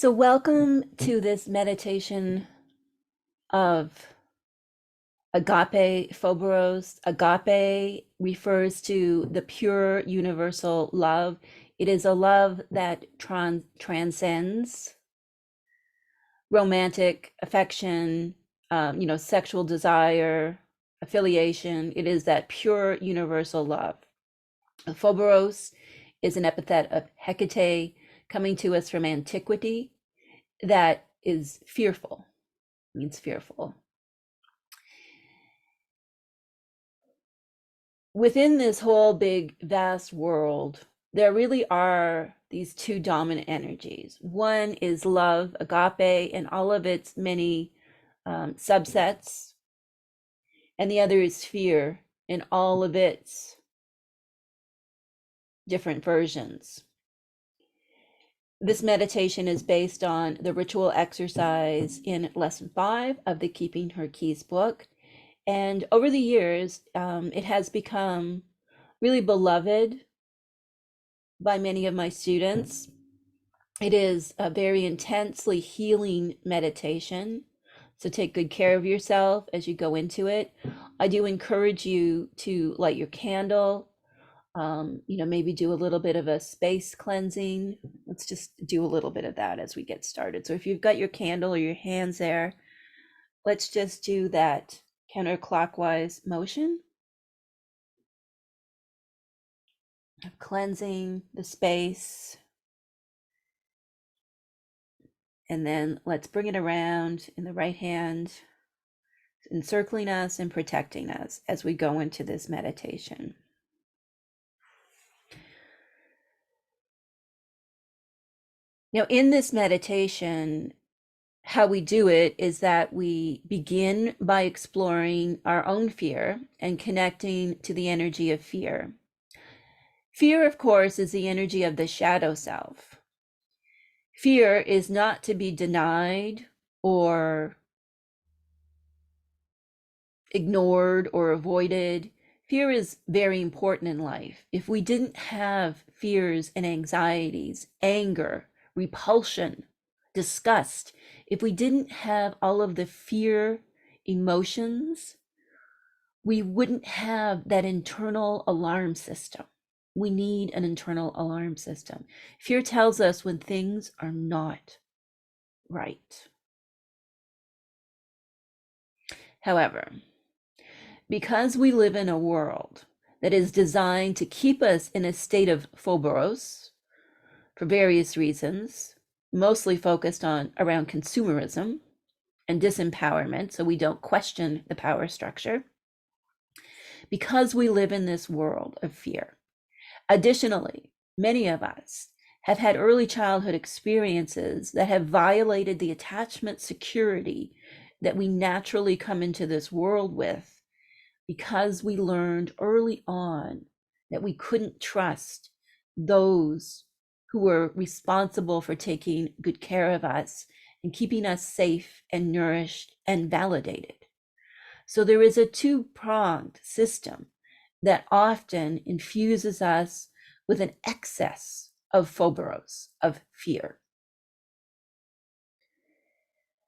So, welcome to this meditation of Agape Phoberos. Agape refers to the pure universal love. It is a love that transcends romantic affection, sexual desire, affiliation. It is that pure universal love. Phoberos is an epithet of Hecate, coming to us from antiquity, that is fearful, means fearful. Within this whole big, vast world, there really are these two dominant energies. One is love, agape, and all of its many subsets, and the other is fear in all of its different versions. This meditation is based on the ritual exercise in lesson 5 of the Keeping Her Keys book. And over the years, it has become really beloved by many of my students. It is a very intensely healing meditation. So take good care of yourself as you go into it. I do encourage you to light your candle, maybe do a little bit of a space cleansing. Let's just do a little bit of that as we get started. So if you've got your candle or your hands there, let's just do that counterclockwise motion of cleansing the space. And then let's bring it around in the right hand, encircling us and protecting us as we go into this meditation. Now, in this meditation, how we do it is that we begin by exploring our own fear and connecting to the energy of fear. Fear, of course, is the energy of the shadow self. Fear is not to be denied or ignored or avoided. Fear is very important in life. If we didn't have fears and anxieties, anger, repulsion, disgust, if we didn't have all of the fear emotions, we wouldn't have that internal alarm system. We need an internal alarm system. Fear tells us when things are not right. However, because we live in a world that is designed to keep us in a state of Phoberos for various reasons, mostly focused on around consumerism and disempowerment, so we don't question the power structure, because we live in this world of fear. Additionally, many of us have had early childhood experiences that have violated the attachment security that we naturally come into this world with, because we learned early on that we couldn't trust those who were responsible for taking good care of us and keeping us safe and nourished and validated. So there is a two-pronged system that often infuses us with an excess of Phoberos, of fear.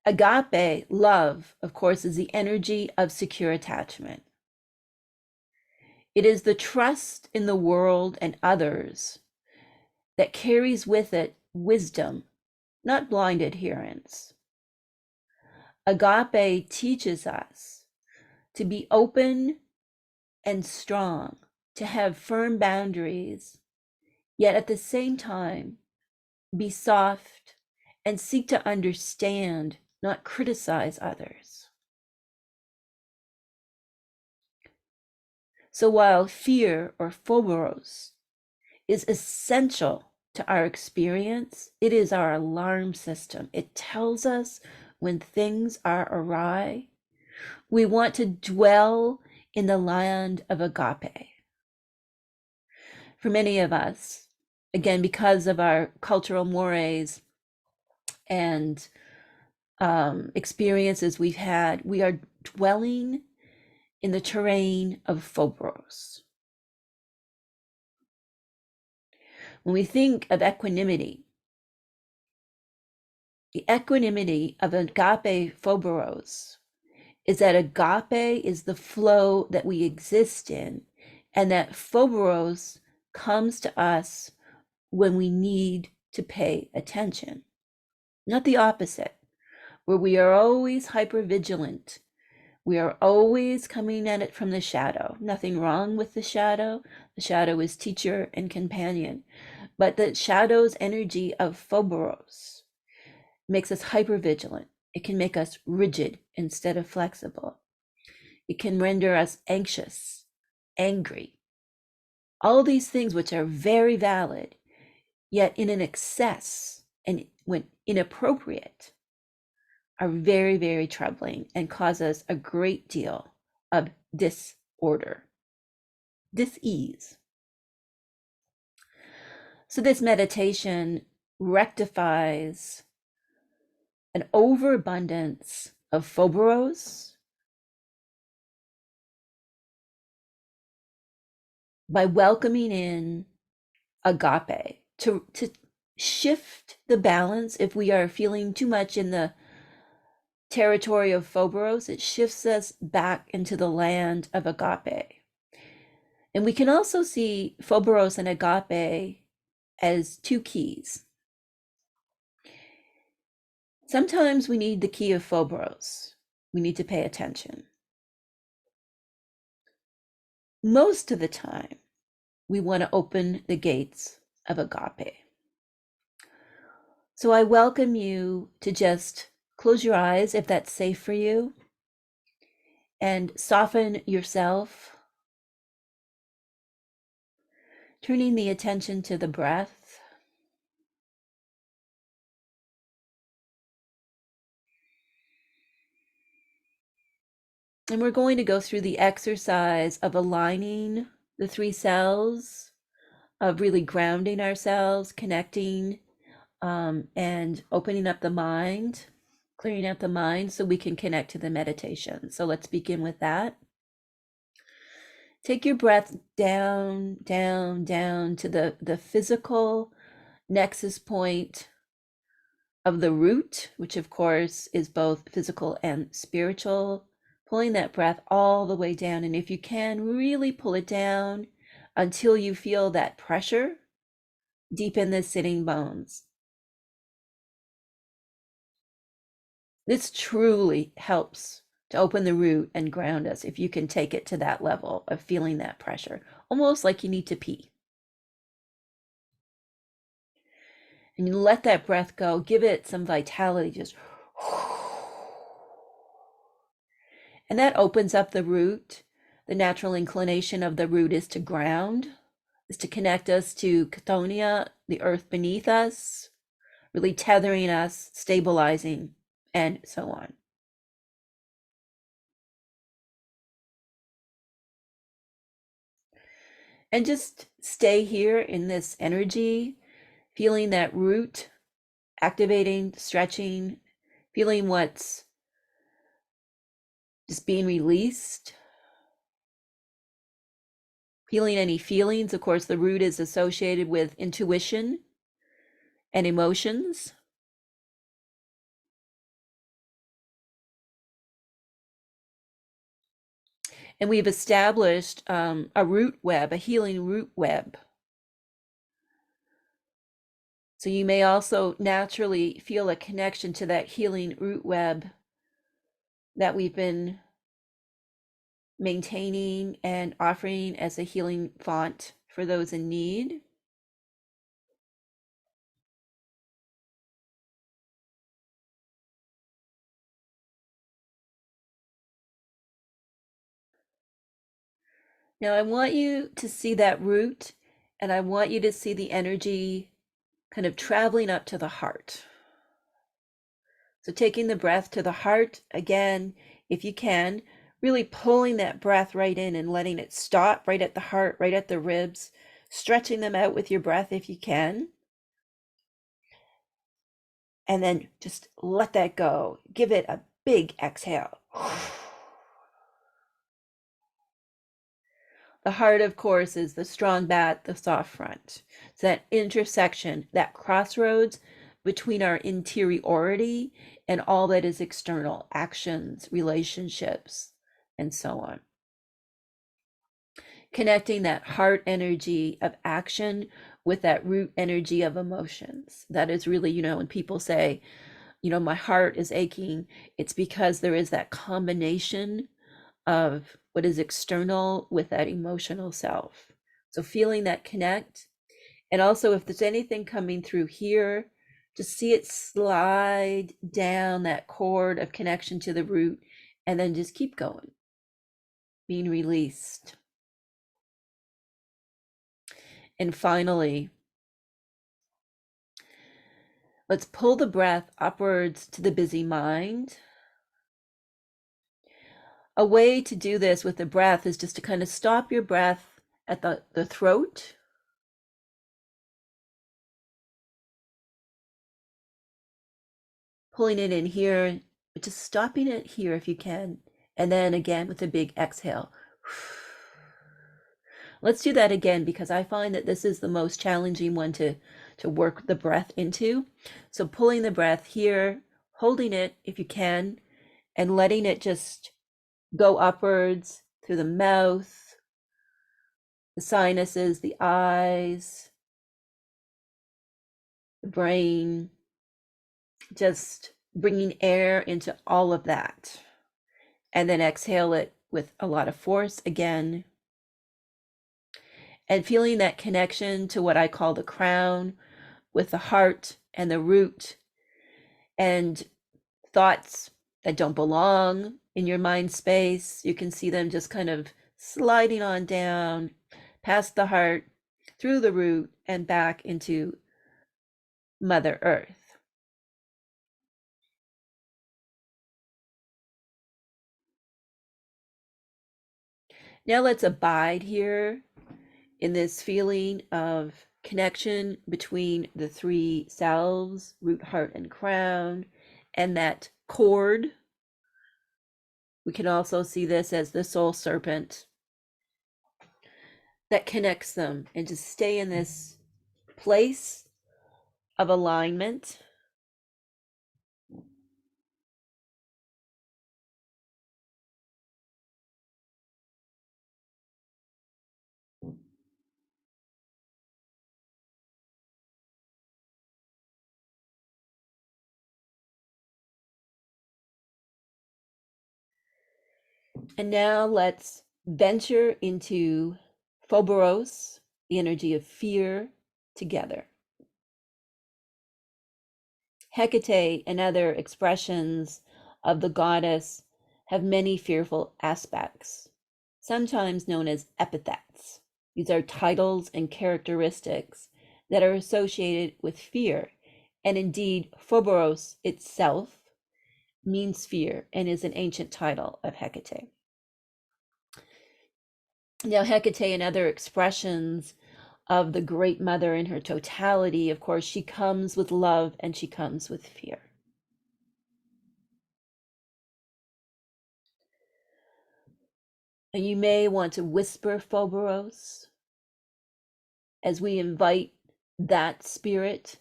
Agape, love, of course, is the energy of secure attachment. It is the trust in the world and others that carries with it wisdom, not blind adherence. Agape teaches us to be open and strong, to have firm boundaries, yet at the same time, be soft and seek to understand, not criticize others. So while fear or Phoberos is essential to our experience, it is our alarm system. It tells us when things are awry. We want to dwell in the land of agape. For many of us, again, because of our cultural mores and experiences we've had, we are dwelling in the terrain of Phoberos. When we think of equanimity, The equanimity of Agape Phoberos is that agape is the flow that we exist in, and that Phoberos comes to us when we need to pay attention. Not the opposite, where we are always hypervigilant. We are always coming at it from the shadow. Nothing wrong with the shadow. The shadow is teacher and companion. But the shadow's energy of Phoberos makes us hypervigilant. It can make us rigid instead of flexible. It can render us anxious, angry. All these things which are very valid, yet in an excess and when inappropriate, are very, very troubling and cause us a great deal of disorder, dis-ease. So this meditation rectifies an overabundance of Phoberos by welcoming in agape to shift the balance. If we are feeling too much in the territory of Phoberos, it shifts us back into the land of agape. And we can also see Phoberos and agape as two keys. Sometimes we need the key of Phoberos. We need to pay attention. Most of the time, we want to open the gates of agape. So I welcome you to just close your eyes if that's safe for you, and soften yourself, turning the attention to the breath. And we're going to go through the exercise of aligning the three selves, of really grounding ourselves, connecting, and opening up the mind, clearing out the mind so we can connect to the meditation. So let's begin with that. Take your breath down, down, down to the physical nexus point of the root, which of course is both physical and spiritual, pulling that breath all the way down. And if you can, really pull it down until you feel that pressure deep in the sitting bones. This truly helps to open the root and ground us if you can take it to that level of feeling that pressure, almost like you need to pee. And you let that breath go, give it some vitality, just. And that opens up the root. The natural inclination of the root is to ground, is to connect us to Chthoniya, the earth beneath us, really tethering us, stabilizing, and so on. And just stay here in this energy, feeling that root activating, stretching, feeling what's just being released, feeling any feelings. Of course, the root is associated with intuition and emotions. And we've established a root web, a healing root web. So you may also naturally feel a connection to that healing root web that we've been maintaining and offering as a healing font for those in need. Now I want you to see that root, and I want you to see the energy kind of traveling up to the heart. So taking the breath to the heart again, if you can, really pulling that breath right in and letting it stop right at the heart, right at the ribs, stretching them out with your breath if you can. And then just let that go. Give it a big exhale. The heart, of course, is the strong back, the soft front. It's that intersection, that crossroads between our interiority and all that is external, actions, relationships, and so on. Connecting that heart energy of action with that root energy of emotions. That is really, when people say, my heart is aching, it's because there is that combination of what is external with that emotional self. So feeling that connect. And also, if there's anything coming through here, just see it slide down that cord of connection to the root, and then just keep going, being released. And finally, let's pull the breath upwards to the busy mind. A way to do this with the breath is just to kind of stop your breath at the throat. Pulling it in here, but just stopping it here if you can. And then again with a big exhale. Let's do that again, because I find that this is the most challenging one to work the breath into. So pulling the breath here, holding it if you can, and letting it just go upwards through the mouth, the sinuses, the eyes, the brain, just bringing air into all of that. And then exhale it with a lot of force again. And feeling that connection to what I call the crown with the heart and the root, and thoughts that don't belong in your mind space. You can see them just kind of sliding on down past the heart, through the root, and back into Mother Earth. Now let's abide here in this feeling of connection between the three selves, root, heart, and crown, and that cord. We can also see this as the soul serpent that connects them, and just stay in this place of alignment. And now let's venture into Phoberos, the energy of fear, together. Hecate and other expressions of the goddess have many fearful aspects, sometimes known as epithets. These are titles and characteristics that are associated with fear. And indeed, Phoberos itself means fear and is an ancient title of Hecate. Now, Hecate and other expressions of the Great Mother in her totality, of course, she comes with love and she comes with fear. And you may want to whisper Phoberos as we invite that spirit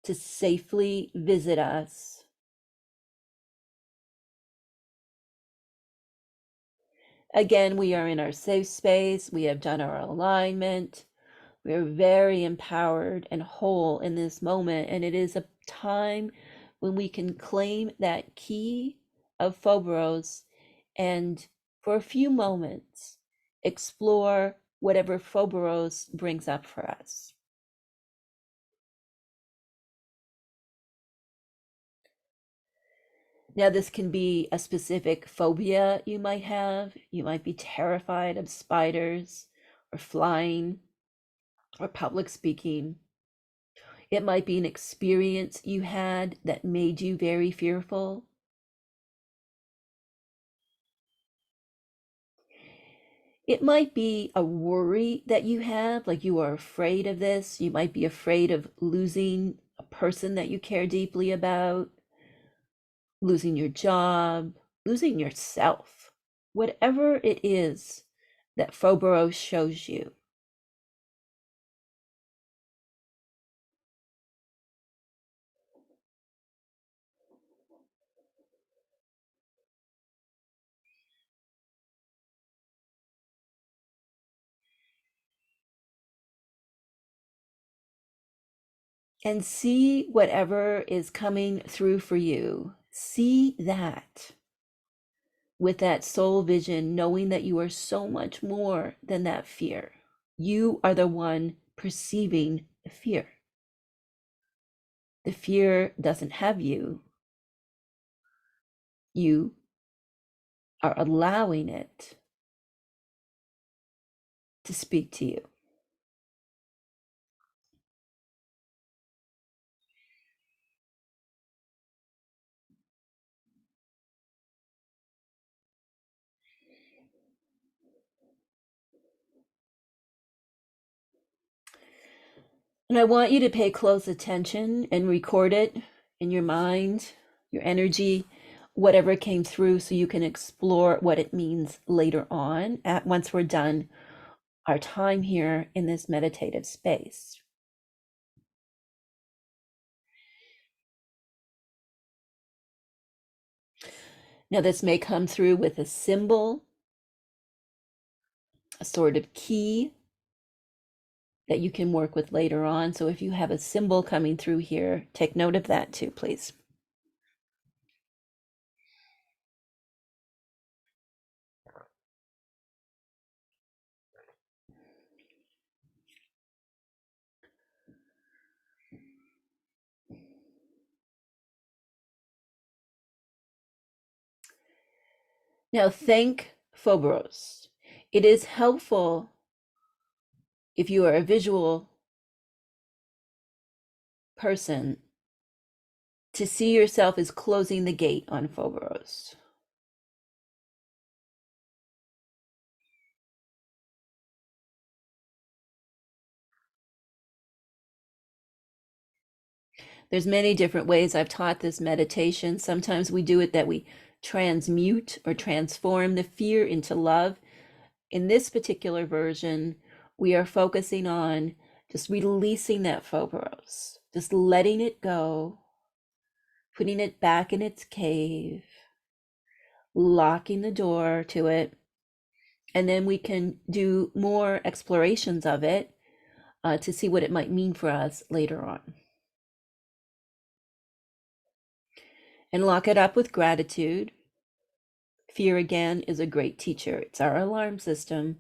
to safely visit us. Again, we are in our safe space. We have done our alignment. We are very empowered and whole in this moment. And it is a time when we can claim that key of Phoberos and for a few moments explore whatever Phoberos brings up for us. Now, this can be a specific phobia you might have. You might be terrified of spiders or flying or public speaking. It might be an experience you had that made you very fearful. It might be a worry that you have, like you are afraid of this. You might be afraid of losing a person that you care deeply about, losing your job, losing yourself, whatever it is that Phoberos shows you. and see whatever is coming through for you. See that with that soul vision, knowing that you are so much more than that fear. You are the one perceiving the fear. The fear doesn't have you. You are allowing it to speak to you. And I want you to pay close attention and record it in your mind, your energy, whatever came through, so you can explore what it means later on once we're done our time here in this meditative space. Now, this may come through with a symbol, a sort of key that you can work with later on. So if you have a symbol coming through here, take note of that too, please. Now, thank Phoberos. It is helpful if you are a visual person to see yourself as closing the gate on Phoberos. There's many different ways I've taught this meditation. Sometimes we do it that we transmute or transform the fear into love. In this particular version, we are focusing on just releasing that Phoberos, just letting it go, putting it back in its cave, locking the door to it, and then we can do more explorations of it to see what it might mean for us later on. And lock it up with gratitude. Fear, again, is a great teacher. It's our alarm system.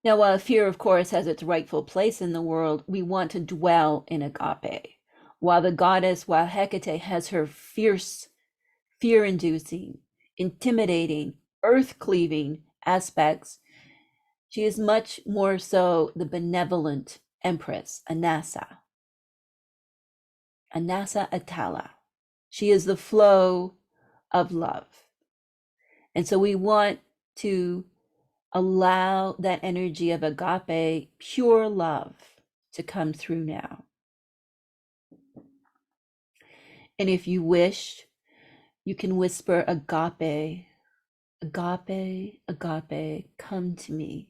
Now, while fear, of course, has its rightful place in the world, we want to dwell in agape. While the goddess, while Hecate has her fierce, fear-inducing, intimidating, earth-cleaving aspects, she is much more so the benevolent empress, Anasa Atala. She is the flow of love. And so we want to allow that energy of agape, pure love, to come through now. And if you wish, you can whisper agape, agape, agape, come to me.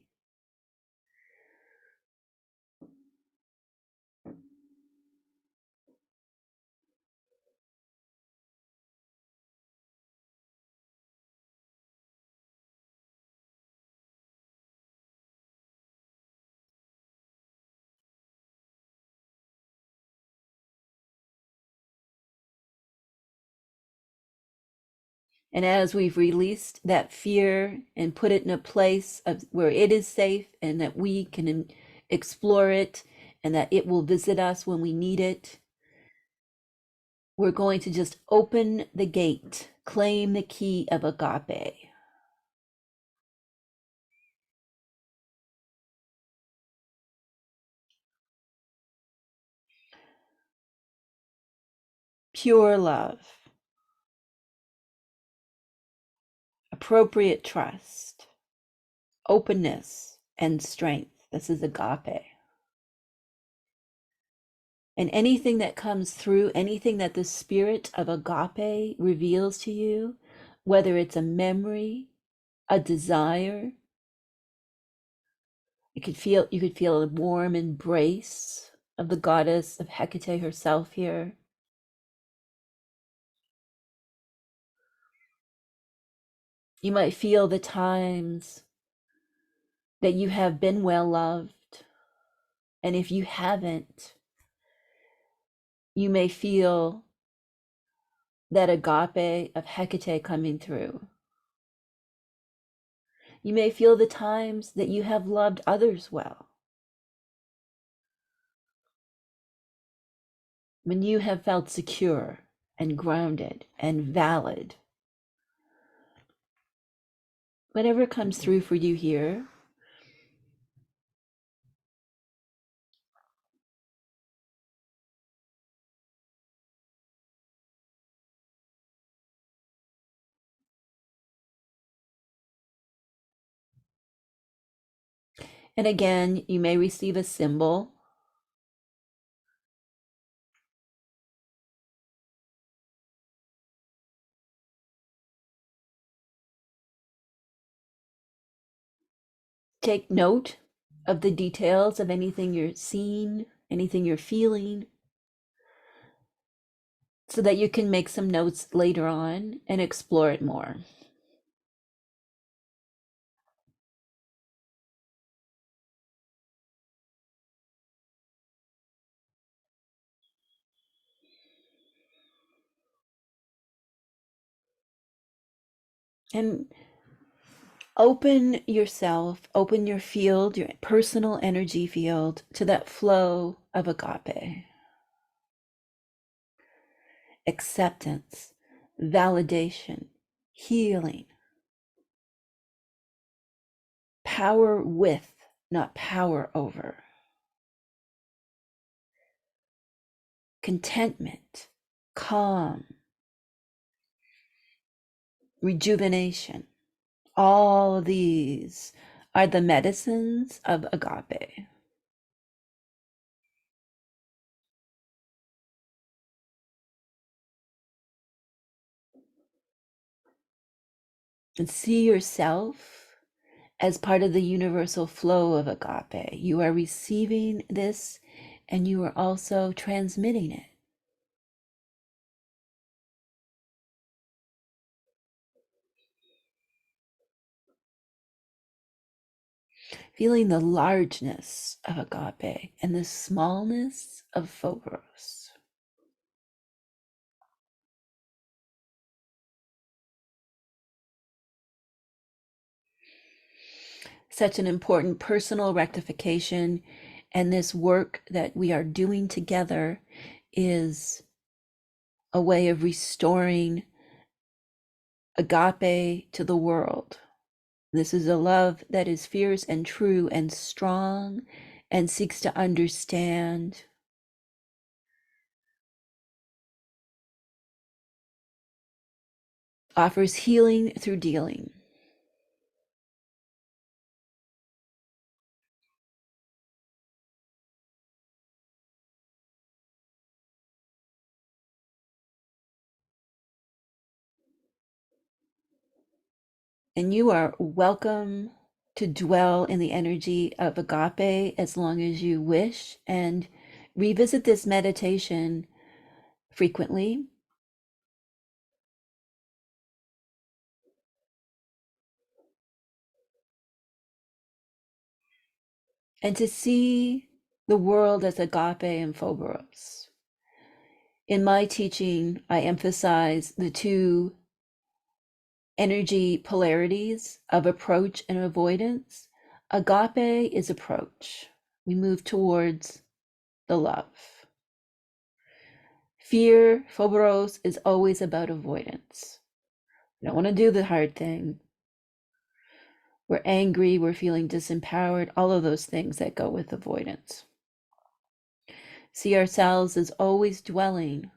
And as we've released that fear and put it in a place of where it is safe and that we can explore it and that it will visit us when we need it, we're going to just open the gate, claim the key of agape. Pure love, appropriate trust, openness, and strength. This is agape. And anything that comes through, anything that the spirit of agape reveals to you, whether it's a memory, a desire, you could feel a warm embrace of the goddess of Hecate herself here. You might feel the times that you have been well loved. And if you haven't, you may feel that agape of Hecate coming through. You may feel the times that you have loved others well. When you have felt secure and grounded and valid. Whatever comes through for you here. And again, you may receive a symbol. Take note of the details of anything you're seeing, anything you're feeling, so that you can make some notes later on and explore it more. And open yourself, open your field, your personal energy field to that flow of agape. Acceptance, validation, healing. Power with, not power over. Contentment, calm, rejuvenation. All of these are the medicines of agape. And see yourself as part of the universal flow of agape. You are receiving this and you are also transmitting it. Feeling the largeness of agape and the smallness of Phoberos. Such an important personal rectification, and this work that we are doing together is a way of restoring agape to the world. This is a love that is fierce and true and strong and seeks to understand. Offers healing through dealing. And you are welcome to dwell in the energy of agape as long as you wish, and revisit this meditation frequently. And to see the world as agape and Phoberos. In my teaching, I emphasize the two energy polarities of approach and avoidance. Agape is approach. We move towards the love. Fear, Phoberos, is always about avoidance. We don't want to do the hard thing. We're angry, we're feeling disempowered, all of those things that go with avoidance. See ourselves as always dwelling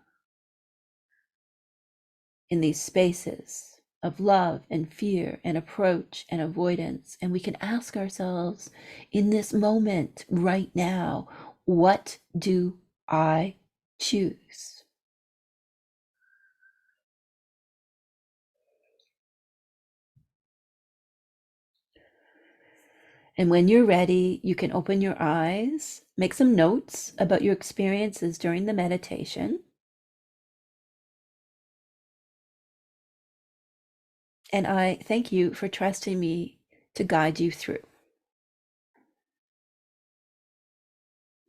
in these spaces of love and fear and approach and avoidance. And we can ask ourselves in this moment right now, what do I choose? And when you're ready, you can open your eyes, make some notes about your experiences during the meditation. And I thank you for trusting me to guide you through.